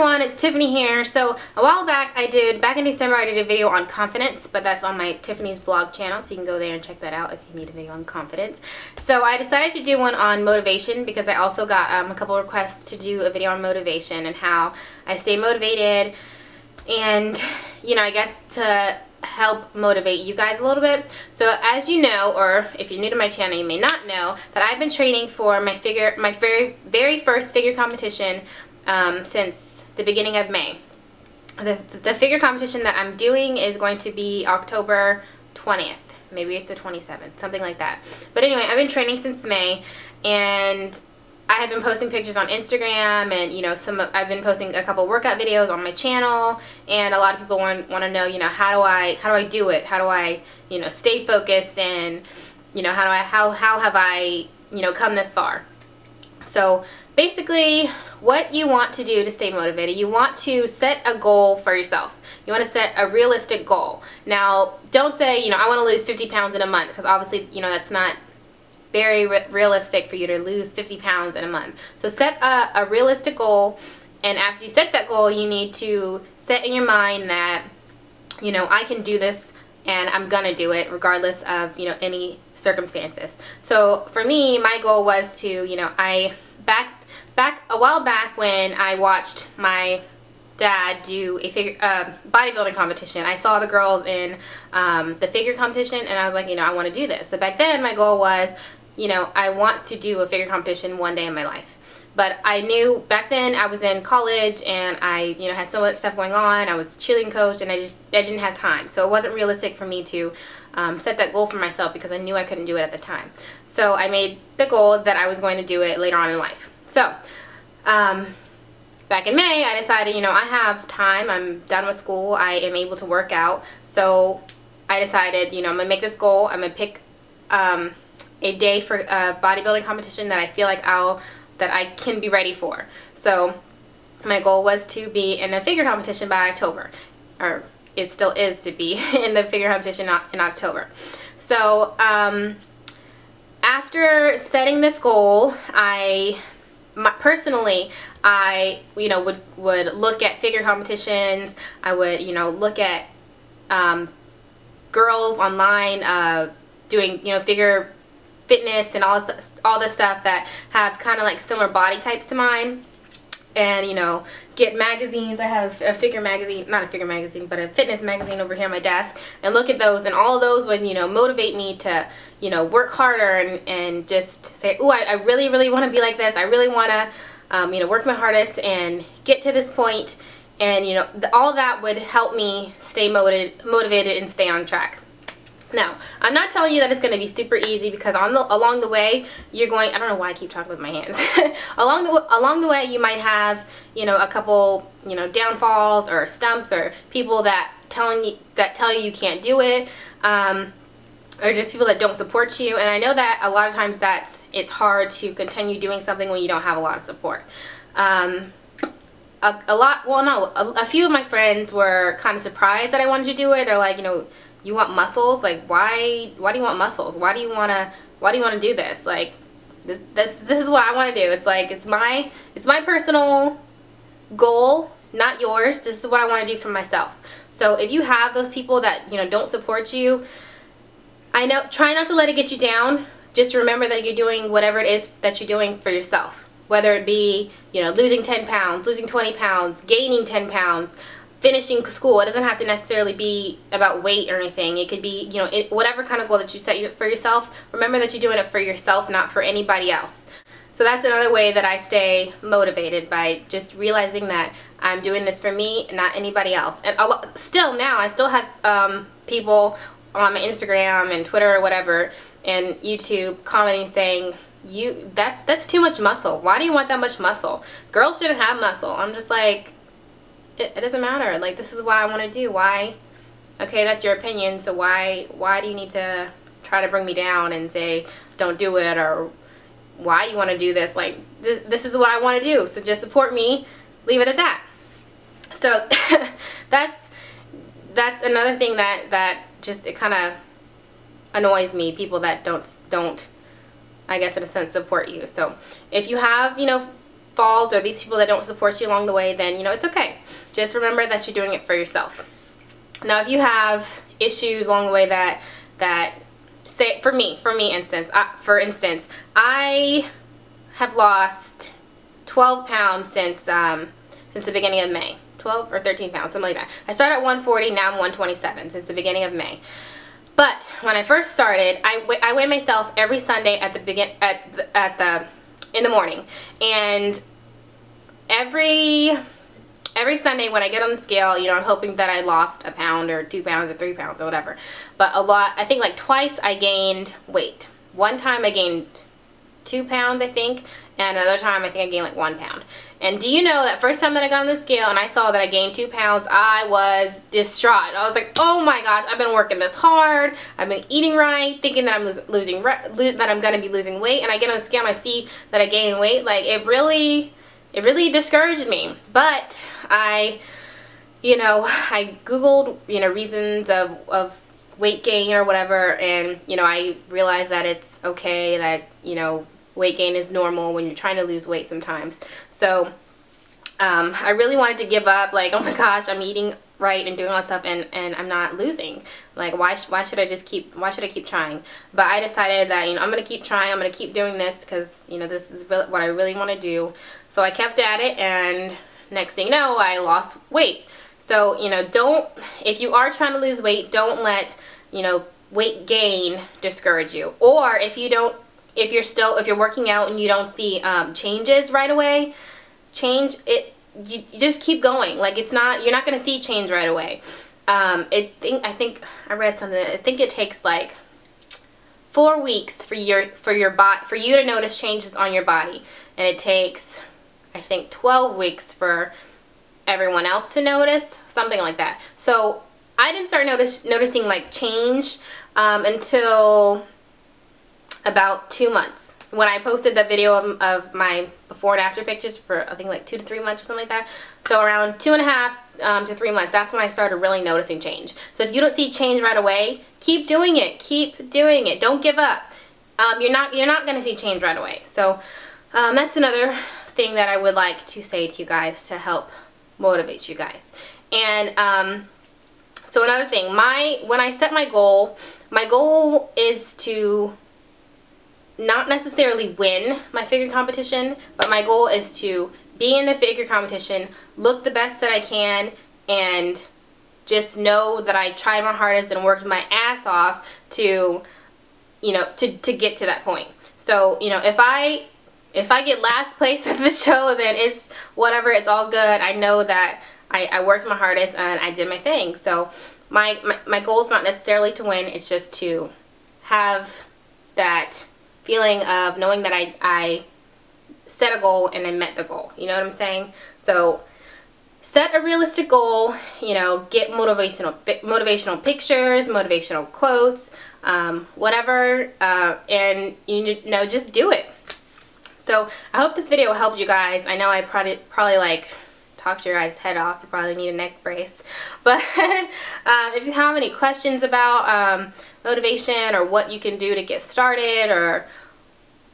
everyone, it's Tiffany here. So a while back back in December I did a video on confidence, but that's on my Tiffany's vlog channel, so you can go there and check that out if you need a video on confidence. So I decided to do one on motivation because I also got a couple requests to do a video on motivation and how I stay motivated and, you know, I guess to help motivate you guys a little bit. So as you know, or if you're new to my channel you may not know, that I've been training for my very first figure competition since the beginning of May. The figure competition that I'm doing is going to be October 20th. Maybe it's the 27th, something like that. But anyway, I've been training since May, and I have been posting pictures on Instagram, and you know, I've been posting a couple workout videos on my channel, and a lot of people want to know, you know, how do I do it? How do I, you know, stay focused, and you know, how have I, you know, come this far? So basically, what you want to do to stay motivated, you want to set a goal for yourself. You want to set a realistic goal. Now, don't say, you know, I want to lose 50 pounds in a month, because obviously, you know, that's not very realistic for you to lose 50 pounds in a month. So set a realistic goal, and after you set that goal, you need to set in your mind that, you know, I can do this and I'm gonna do it regardless of, you know, any circumstances. So for me, my goal was to, you know, back a while back when I watched my dad do a bodybuilding competition. I saw the girls in the figure competition, and I was like, you know, I want to do this. So back then my goal was, you know, I want to do a figure competition one day in my life. But I knew back then I was in college, and I, you know, had so much stuff going on. I was a cheerleading coach, and I didn't have time. So it wasn't realistic for me to set that goal for myself, because I knew I couldn't do it at the time. So I made the goal that I was going to do it later on in life. So back in May, I decided, you know, I have time, I'm done with school, I am able to work out, so I decided, you know, I'm going to make this goal. I'm going to pick a day for a bodybuilding competition that I feel like that I can be ready for. So my goal was to be in a figure competition by October, or it still is to be in the figure competition in October. So after setting this goal, personally, I, you know, would look at figure competitions. I would, you know, look at girls online doing, you know, figure fitness and all this stuff that have kind of like similar body types to mine, and, you know, get magazines. I have a figure magazine, not a figure magazine, but a fitness magazine over here on my desk, and look at those, and all of those would, you know, motivate me to, you know, work harder and just say, ooh, I really, really want to be like this. I really want to, you know, work my hardest and get to this point, and, you know, all that would help me stay motivated and stay on track. Now, I'm not telling you that it's going to be super easy, because along the way, you're going, I don't know why I keep talking with my hands. along the way, you might have, you know, a couple, you know, downfalls or stumps, or people that tell you you can't do it, or just people that don't support you. And I know that a lot of times it's hard to continue doing something when you don't have a lot of support. A few of my friends were kind of surprised that I wanted to do it. They're like, you know, you want muscles? Like, why do you want muscles? Why do you want to do this? Like, this is what I want to do. It's like, it's my personal goal, not yours. This is what I want to do for myself. So if you have those people that, you know, don't support you, I know, try not to let it get you down. Just remember that you're doing whatever it is that you're doing for yourself. Whether it be, you know, losing 10 pounds, losing 20 pounds, gaining 10 pounds, finishing school. It doesn't have to necessarily be about weight or anything. It could be, you know, whatever kind of goal that you set for yourself. Remember that you're doing it for yourself, not for anybody else. So that's another way that I stay motivated, by just realizing that I'm doing this for me and not anybody else. And still now, I still have people on my Instagram and Twitter or whatever and YouTube commenting saying, that's too much muscle. Why do you want that much muscle? Girls shouldn't have muscle. I'm just like, it doesn't matter. Like, this is what I want to do. Why? Okay, that's your opinion, so why do you need to try to bring me down and say don't do it, or why you want to do this? Like, this is what I want to do, so just support me. Leave it at that. So that's another thing that just, it kind of annoys me, people that don't I guess in a sense support you. So if you have, you know, falls or these people that don't support you along the way, then, you know, it's okay. Just remember that you're doing it for yourself. Now, if you have issues along the way that say, for instance, I have lost 12 pounds since the beginning of May. 12 or 13 pounds, something like that. I started at 140, now I'm 127 since the beginning of May. But when I first started, I weigh myself every Sunday in the morning, and every Sunday when I get on the scale, you know, I'm hoping that I lost a pound or 2 pounds or 3 pounds or whatever. But I think like twice I gained weight. One time I gained 2 pounds, I think, and another time I think I gained like 1 pound. And do you know that first time that I got on the scale and I saw that I gained 2 pounds, I was distraught. I was like, oh my gosh, I've been working this hard, I've been eating right, thinking that I'm that I'm gonna be losing weight, and I get on the scale and I see that I gain weight. Like, it really discouraged me. But I googled, you know, reasons of weight gain or whatever, and, you know, I realized that it's okay, that, you know, weight gain is normal when you're trying to lose weight sometimes. So I really wanted to give up, like, oh my gosh, I'm eating right and doing all that stuff, and I'm not losing. Like, why should I keep trying? But I decided that, you know, I'm gonna keep trying, I'm gonna keep doing this, because, you know, this is what I really want to do. So I kept at it, and next thing you know, I lost weight. So, you know, if you are trying to lose weight, don't let, you know, weight gain discourage you. Or if you're working out and you don't see changes right away, you just keep going. Like, you're not gonna see change right away. I think I read something. I think it takes like 4 weeks for you to notice changes on your body, and it takes, I think, 12 weeks for everyone else to notice, something like that. So I didn't start noticing like change until about 2 months, when I posted that video of my before and after pictures for, I think, like 2 to 3 months or something like that. So around 2.5 to 3 months, that's when I started really noticing change. So if you don't see change right away, keep doing it. Keep doing it. Don't give up. You're not going to see change right away. So that's another thing that I would like to say to you guys to help motivate you guys. And so another thing, when I set my goal is to not necessarily win my figure competition, but my goal is to be in the figure competition, look the best that I can, and just know that I tried my hardest and worked my ass off to, you know, to get to that point. So, you know, if I get last place at the show, then it's whatever, it's all good. I know that I worked my hardest and I did my thing. So my goal is not necessarily to win, it's just to have that feeling of knowing that I set a goal and I met the goal. You know what I'm saying? So set a realistic goal, you know, get motivational pictures, motivational quotes, whatever, and, you know, just do it. So I hope this video helped you guys. I know I probably like talked your guys' head off. You probably need a neck brace. But if you have any questions about motivation or what you can do to get started or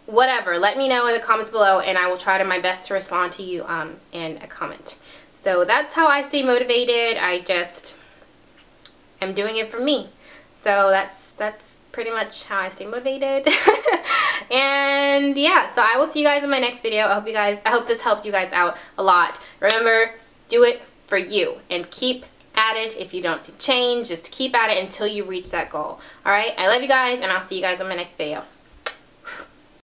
whatever, let me know in the comments below, and I will try my best to respond to you in a comment. So that's how I stay motivated. I just am doing it for me. So that's pretty much how I stay motivated. And yeah, so I will see you guys in my next video. I hope this helped you guys out a lot. Remember, do it for you and keep at it. If you don't see change, just keep at it until you reach that goal. Alright, I love you guys, and I'll see you guys in my next video.